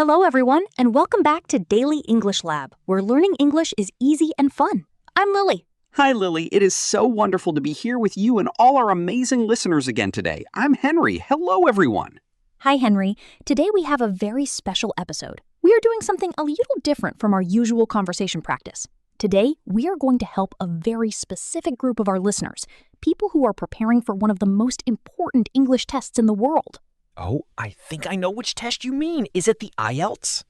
Hello, everyone, and welcome back to Daily English Lab, where learning English is easy and fun. I'm Lily. Hi, Lily. It is so wonderful to be here with you and all our amazing listeners again today. I'm Henry. Hello, everyone. Hi, Henry. Today we have a very special episode. We are doing something a little different from our usual conversation practice. Today, we are going to help a very specific group of our listeners, people who are preparing for one of the most important English tests in the world. Oh, I think I know which test you mean. Is it the IELTS?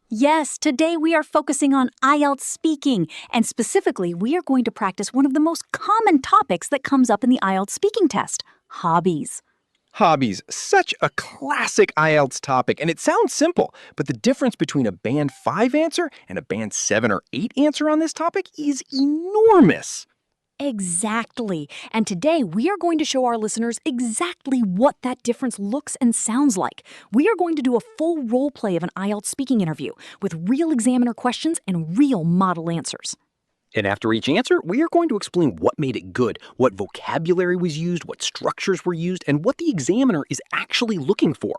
Yes, today we are focusing on IELTS speaking, and specifically, we are going to practice one of the most common topics that comes up in the IELTS speaking test, hobbies. Hobbies, such a classic IELTS topic, and it sounds simple, but the difference between a Band 5 answer and a Band 7 or 8 answer on this topic is enormous. Exactly. And today we are going to show our listeners exactly what that difference looks and sounds like. We are going to do a full role play of an IELTS speaking interview with real examiner questions and real model answers. And after each answer, we are going to explain what made it good, what vocabulary was used, what structures were used, and what the examiner is actually looking for.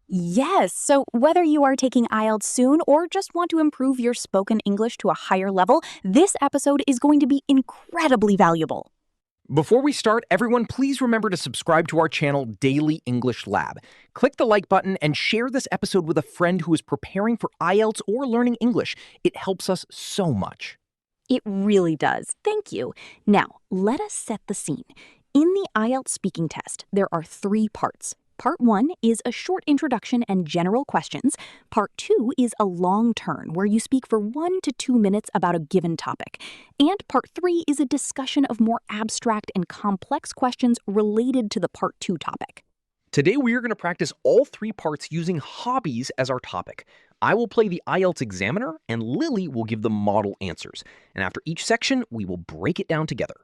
Yes, so whether you are taking IELTS soon or just want to improve your spoken English to a higher level, this episode is going to be incredibly valuable. Before we start, everyone, please remember to subscribe to our channel, Daily English Lab. Click the like button and share this episode with a friend who is preparing for IELTS or learning English. It helps us so much. It really does. Thank you. Now, let us set the scene. In the IELTS speaking test, there are 3 parts. Part 1 is a short introduction and general questions. Part 2 is a long turn, where you speak for 1 to 2 minutes about a given topic. And Part 3 is a discussion of more abstract and complex questions related to the Part 2 topic. Today, we are going to practice all 3 parts using hobbies as our topic. I will play the IELTS examiner, and Lily will give the model answers. And after each section, we will break it down together.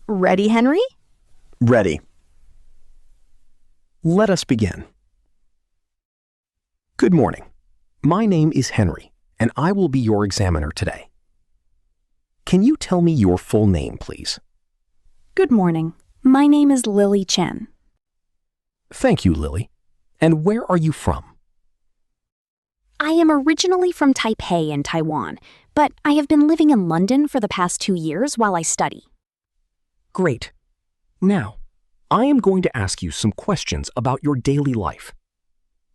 Ready, Henry? Ready. Let us begin. Good morning. My name is Henry, and I will be your examiner today. Can you tell me your full name, please? Good morning. My name is Lily Chen. Thank you, Lily. And where are you from? I am originally from Taipei in Taiwan, but I have been living in London for the past 2 years while I study. Great. Now, I am going to ask you some questions about your daily life.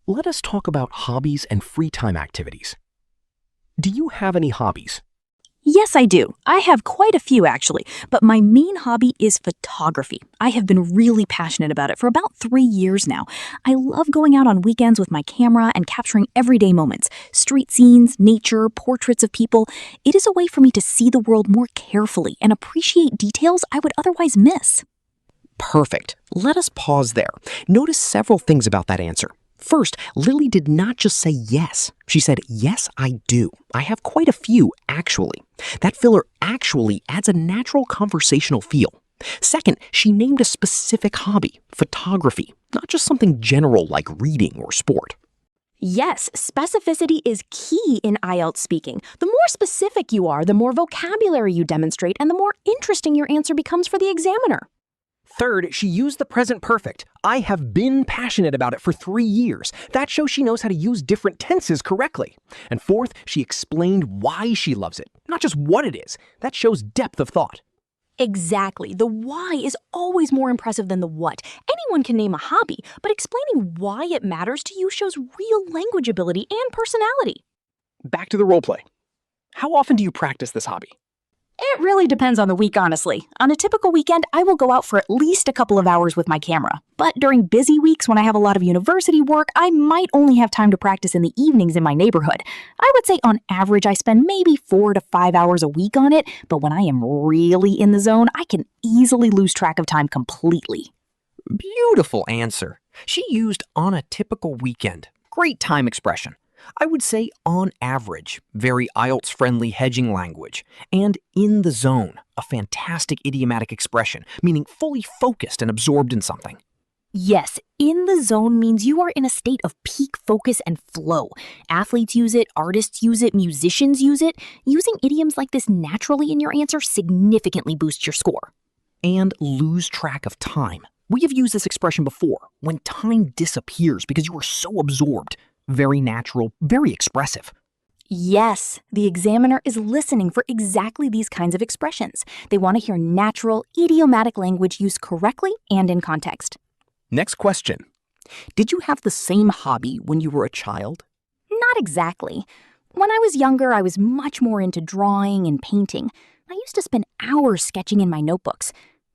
Let us talk about hobbies and free time activities. Do you have any hobbies? Yes, I do. I have quite a few, actually, but my main hobby is photography. I have been really passionate about it for about 3 years now. I love going out on weekends with my camera and capturing everyday moments, street scenes, nature, portraits of people. It is a way for me to see the world more carefully and appreciate details I would otherwise miss. Perfect. Let us pause there. Notice several things about that answer. First, Lily did not just say yes. She said, yes, I do. I have quite a few, actually. That filler actually adds a natural conversational feel. Second, she named a specific hobby, photography, not just something general like reading or sport. Yes, specificity is key in IELTS speaking. The more specific you are, the more vocabulary you demonstrate, and the more interesting your answer becomes for the examiner. Third, she used the present perfect. I have been passionate about it for 3 years. That shows she knows how to use different tenses correctly. And fourth, she explained why she loves it, not just what it is. That shows depth of thought. Exactly. The why is always more impressive than the what. Anyone can name a hobby, but explaining why it matters to you shows real language ability and personality. Back to the role play. How often do you practice this hobby? It really depends on the week, honestly. On a typical weekend, I will go out for at least a couple of hours with my camera. But during busy weeks when I have a lot of university work, I might only have time to practice in the evenings in my neighborhood. I would say on average I spend maybe 4 to 5 hours a week on it, but when I am really in the zone, I can easily lose track of time completely. Beautiful answer. She used on a typical weekend. Great time expression. I would say on average, very IELTS-friendly hedging language. And in the zone, a fantastic idiomatic expression, meaning fully focused and absorbed in something. Yes, in the zone means you are in a state of peak focus and flow. Athletes use it, artists use it, musicians use it. Using idioms like this naturally in your answer significantly boosts your score. And lose track of time. We have used this expression before, when time disappears because you are so absorbed. very natural, very expressive. Yes, the examiner is listening for exactly these kinds of expressions. They want to hear natural, idiomatic language used correctly and in context. Next question. Did you have the same hobby when you were a child? Not exactly. When I was younger, I was much more into drawing and painting. I used to spend hours sketching in my notebooks.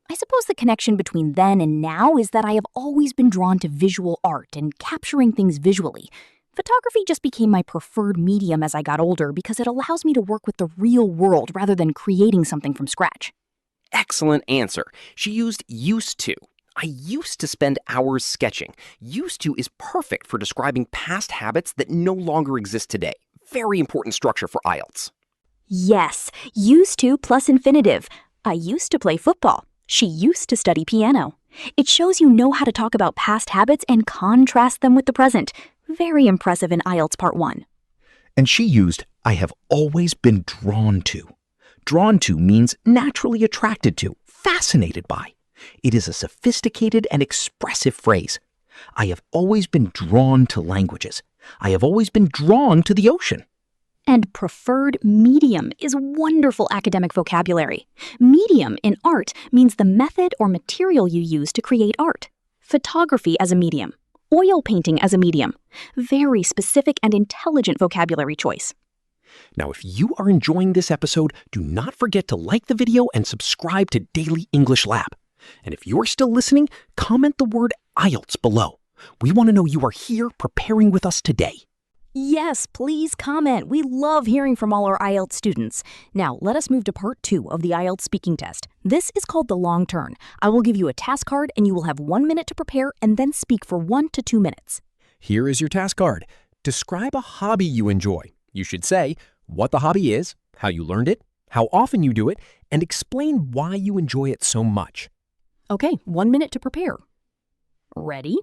I suppose the connection between then and now is that I have always been drawn to visual art and capturing things visually. Photography just became my preferred medium as I got older because it allows me to work with the real world rather than creating something from scratch. Excellent answer. She used used to. I used to spend hours sketching. Used to is perfect for describing past habits that no longer exist today. Very important structure for IELTS. Yes, used to plus infinitive. I used to play football. She used to study piano. It shows you know how to talk about past habits and contrast them with the present. Very impressive in IELTS Part 1. And she used, I have always been drawn to. Drawn to means naturally attracted to, fascinated by. It is a sophisticated and expressive phrase. I have always been drawn to languages. I have always been drawn to the ocean. And preferred medium is wonderful academic vocabulary. Medium in art means the method or material you use to create art. Photography as a medium. Oil painting as a medium. Very specific and intelligent vocabulary choice. Now, if you are enjoying this episode, do not forget to like the video and subscribe to Daily English Lab. And if you're still listening, comment the word IELTS below. We want to know you are here preparing with us today. Yes, please comment. We love hearing from all our IELTS students. Now, let us move to part 2 of the IELTS speaking test. This is called the long turn. I will give you a task card and you will have 1 minute to prepare and then speak for 1 to 2 minutes. Here is your task card. Describe a hobby you enjoy. You should say what the hobby is, how you learned it, how often you do it, and explain why you enjoy it so much. Okay, 1 minute to prepare. Ready?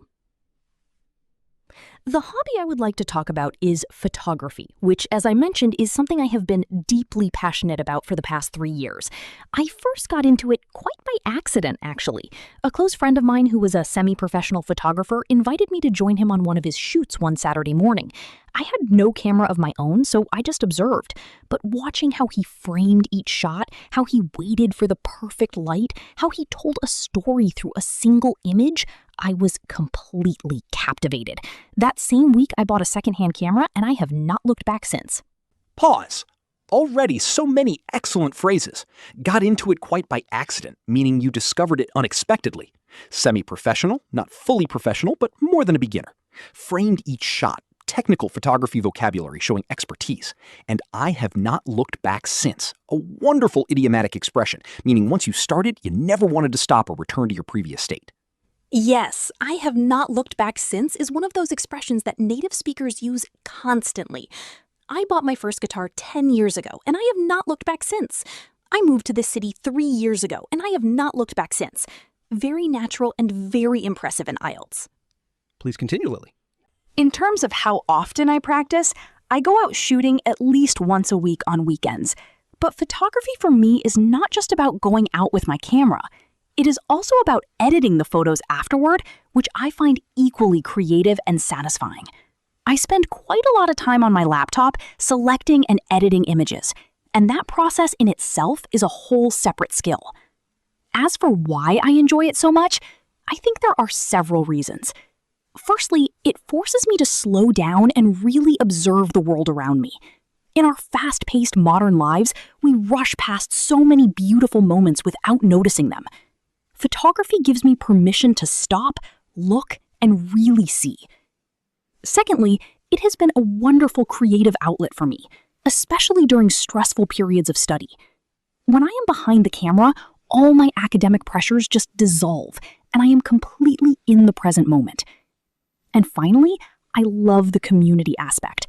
The hobby I would like to talk about is photography, which, as I mentioned, is something I have been deeply passionate about for the past 3 years. I first got into it quite by accident, actually. A close friend of mine who was a semi-professional photographer invited me to join him on one of his shoots one Saturday morning. I had no camera of my own, so I just observed. But watching how he framed each shot, how he waited for the perfect light, how he told a story through a single image, I was completely captivated. That same week, I bought a secondhand camera, and I have not looked back since. Pause. Already so many excellent phrases. Got into it quite by accident, meaning you discovered it unexpectedly. Semi-professional, not fully professional, but more than a beginner. Framed each shot. Technical photography vocabulary showing expertise. And I have not looked back since. A wonderful idiomatic expression, meaning once you started, you never wanted to stop or return to your previous state. Yes, I have not looked back since is one of those expressions that native speakers use constantly. I bought my first guitar 10 years ago, and I have not looked back since. I moved to this city 3 years ago, and I have not looked back since. Very natural and very impressive in IELTS. Please continue, Lily. In terms of how often I practice, I go out shooting at least once a week on weekends. But photography for me is not just about going out with my camera. It is also about editing the photos afterward, which I find equally creative and satisfying. I spend quite a lot of time on my laptop selecting and editing images, and that process in itself is a whole separate skill. As for why I enjoy it so much, I think there are several reasons. Firstly, it forces me to slow down and really observe the world around me. In our fast-paced modern lives, we rush past so many beautiful moments without noticing them. Photography gives me permission to stop, look, and really see. Secondly, it has been a wonderful creative outlet for me, especially during stressful periods of study. When I am behind the camera, all my academic pressures just dissolve, and I am completely in the present moment. And finally, I love the community aspect.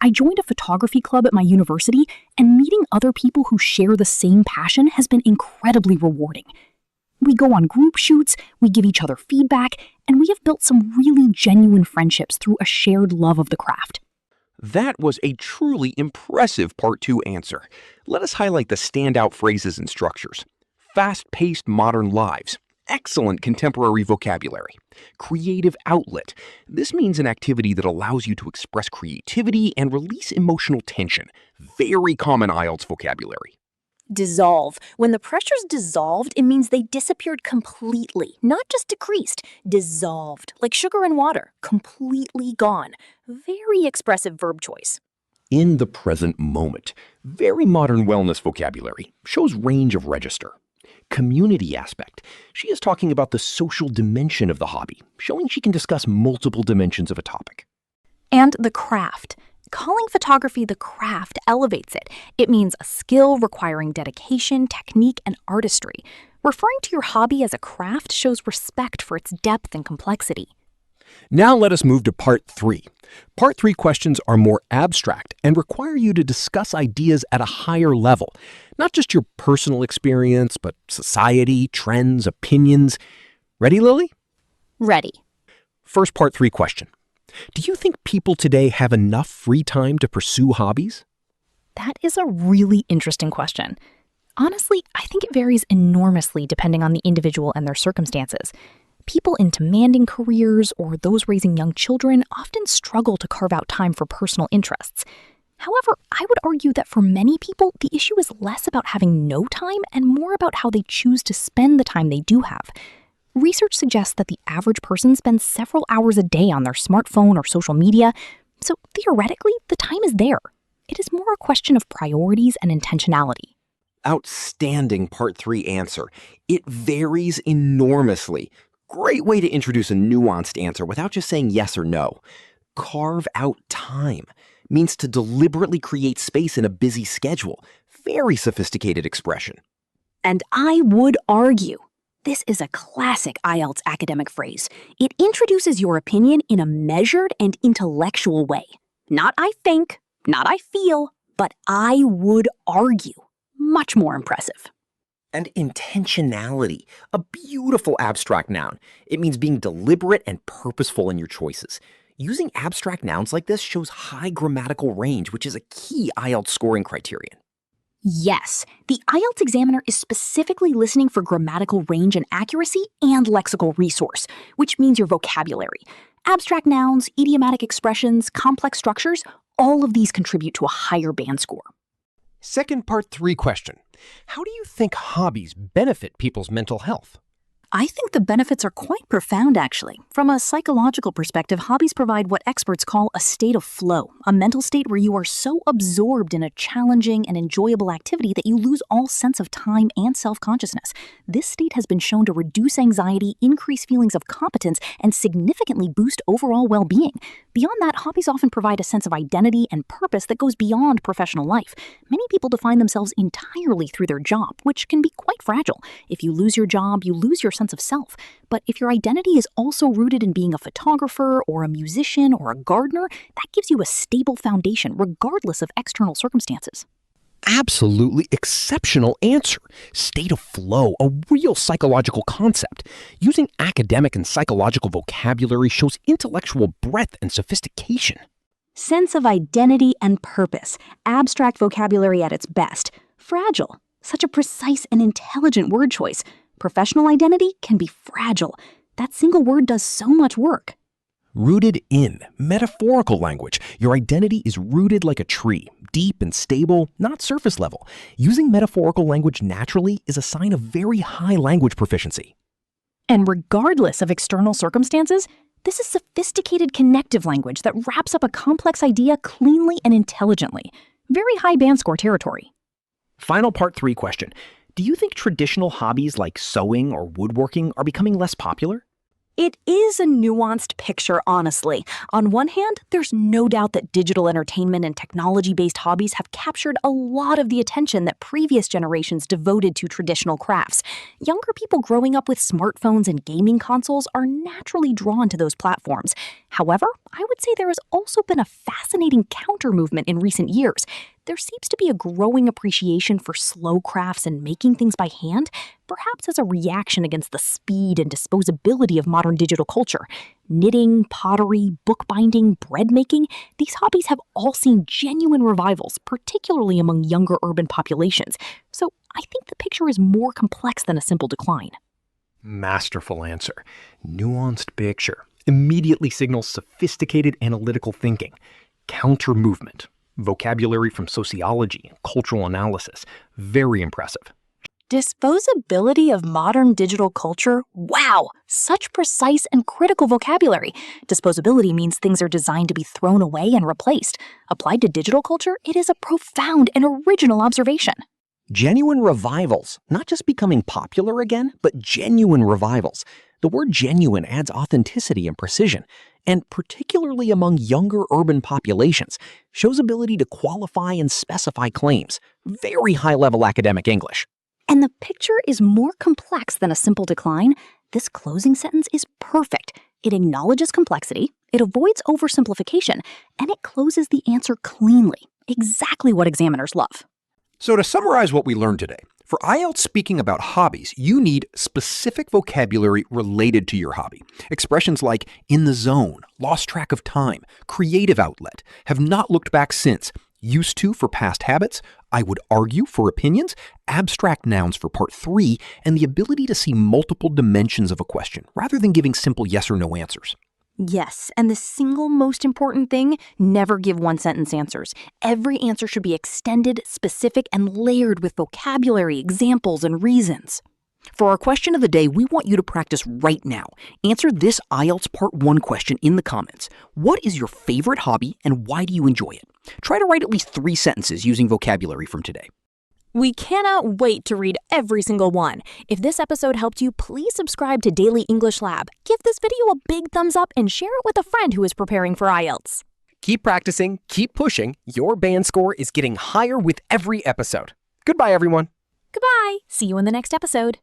I joined a photography club at my university, and meeting other people who share the same passion has been incredibly rewarding. We go on group shoots, we give each other feedback, and we have built some really genuine friendships through a shared love of the craft. That was a truly impressive Part 2 answer. Let us highlight the standout phrases and structures. Fast-paced modern lives. excellent contemporary vocabulary. Creative outlet. This means an activity that allows you to express creativity and release emotional tension. Very common IELTS vocabulary. Dissolve. When the pressure's dissolved, it means they disappeared completely, not just decreased. Dissolved, like sugar in water, completely gone. Very expressive verb choice. In the present moment. Very modern wellness vocabulary. Shows range of register. Community aspect. She is talking about the social dimension of the hobby, showing she can discuss multiple dimensions of a topic. And the craft. Calling photography the craft elevates it. It means a skill requiring dedication, technique, and artistry. Referring to your hobby as a craft shows respect for its depth and complexity. Now let us move to Part 3. Part 3 questions are more abstract and require you to discuss ideas at a higher level. Not just your personal experience, but society, trends, opinions. Ready, Lily? Ready. First Part 3 question. Do you think people today have enough free time to pursue hobbies? That is a really interesting question. Honestly, I think it varies enormously depending on the individual and their circumstances. People in demanding careers or those raising young children often struggle to carve out time for personal interests. However, I would argue that for many people, the issue is less about having no time and more about how they choose to spend the time they do have. Research suggests that the average person spends several hours a day on their smartphone or social media, so theoretically, the time is there. It is more a question of priorities and intentionality. Outstanding Part 3 answer. It varies enormously. Great way to introduce a nuanced answer without just saying yes or no. Carve out time means to deliberately create space in a busy schedule. Very sophisticated expression. And I would argue this is a classic IELTS academic phrase. It introduces your opinion in a measured and intellectual way. Not I think, not I feel, but I would argue. Much more impressive. And intentionality, a beautiful abstract noun. It means being deliberate and purposeful in your choices. Using abstract nouns like this shows high grammatical range, which is a key IELTS scoring criterion. Yes, the IELTS examiner is specifically listening for grammatical range and accuracy and lexical resource, which means your vocabulary. Abstract nouns, idiomatic expressions, complex structures, all of these contribute to a higher band score. Second Part 3 question. How do you think hobbies benefit people's mental health? I think the benefits are quite profound, actually. From a psychological perspective, hobbies provide what experts call a state of flow, a mental state where you are so absorbed in a challenging and enjoyable activity that you lose all sense of time and self-consciousness. This state has been shown to reduce anxiety, increase feelings of competence, and significantly boost overall well-being. Beyond that, hobbies often provide a sense of identity and purpose that goes beyond professional life. Many people define themselves entirely through their job, which can be quite fragile. If you lose your job, you lose your sense of self. But if your identity is also rooted in being a photographer or a musician or a gardener, that gives you a stable foundation regardless of external circumstances. Absolutely exceptional answer. State of flow, a real psychological concept. Using academic and psychological vocabulary shows intellectual breadth and sophistication. Sense of identity and purpose. Abstract vocabulary at its best. Fragile. Such a precise and intelligent word choice. Professional identity can be fragile. That single word does so much work. Rooted in, metaphorical language. Your identity is rooted like a tree, deep and stable, not surface level. Using metaphorical language naturally is a sign of very high language proficiency. And regardless of external circumstances, this is sophisticated connective language that wraps up a complex idea cleanly and intelligently. Very high band score territory. Final Part 3 question. Do you think traditional hobbies like sewing or woodworking are becoming less popular? It is a nuanced picture, honestly. On one hand, there's no doubt that digital entertainment and technology-based hobbies have captured a lot of the attention that previous generations devoted to traditional crafts. Younger people growing up with smartphones and gaming consoles are naturally drawn to those platforms. However, I would say there has also been a fascinating counter-movement in recent years. There seems to be a growing appreciation for slow crafts and making things by hand, perhaps as a reaction against the speed and disposability of modern digital culture. Knitting, pottery, bookbinding, bread making, these hobbies have all seen genuine revivals, particularly among younger urban populations. So I think the picture is more complex than a simple decline. Masterful answer. Nuanced picture. Immediately signals sophisticated analytical thinking. Counter movement. Vocabulary from sociology and cultural analysis. Very impressive. Disposability of modern digital culture? Wow, such precise and critical vocabulary. Disposability means things are designed to be thrown away and replaced. Applied to digital culture, it is a profound and original observation. Genuine revivals, not just becoming popular again, but genuine revivals. The word genuine adds authenticity and precision, and particularly among younger urban populations, shows ability to qualify and specify claims. Very high-level academic English. And the picture is more complex than a simple decline. This closing sentence is perfect. It acknowledges complexity, it avoids oversimplification, and it closes the answer cleanly. Exactly what examiners love. So to summarize what we learned today, for IELTS speaking about hobbies, you need specific vocabulary related to your hobby. Expressions like in the zone, lost track of time, creative outlet, have not looked back since, used to for past habits, I would argue for opinions, abstract nouns for part 3, and the ability to see multiple dimensions of a question rather than giving simple yes or no answers. Yes, and the single most important thing, never give one-sentence answers. Every answer should be extended, specific, and layered with vocabulary, examples, and reasons. For our question of the day, we want you to practice right now. Answer this IELTS Part 1 question in the comments. What is your favorite hobby and why do you enjoy it? Try to write at least 3 sentences using vocabulary from today. We cannot wait to read every single one. If this episode helped you, please subscribe to Daily English Lab. Give this video a big thumbs up and share it with a friend who is preparing for IELTS. Keep practicing, keep pushing. Your band score is getting higher with every episode. Goodbye, everyone. Goodbye. See you in the next episode.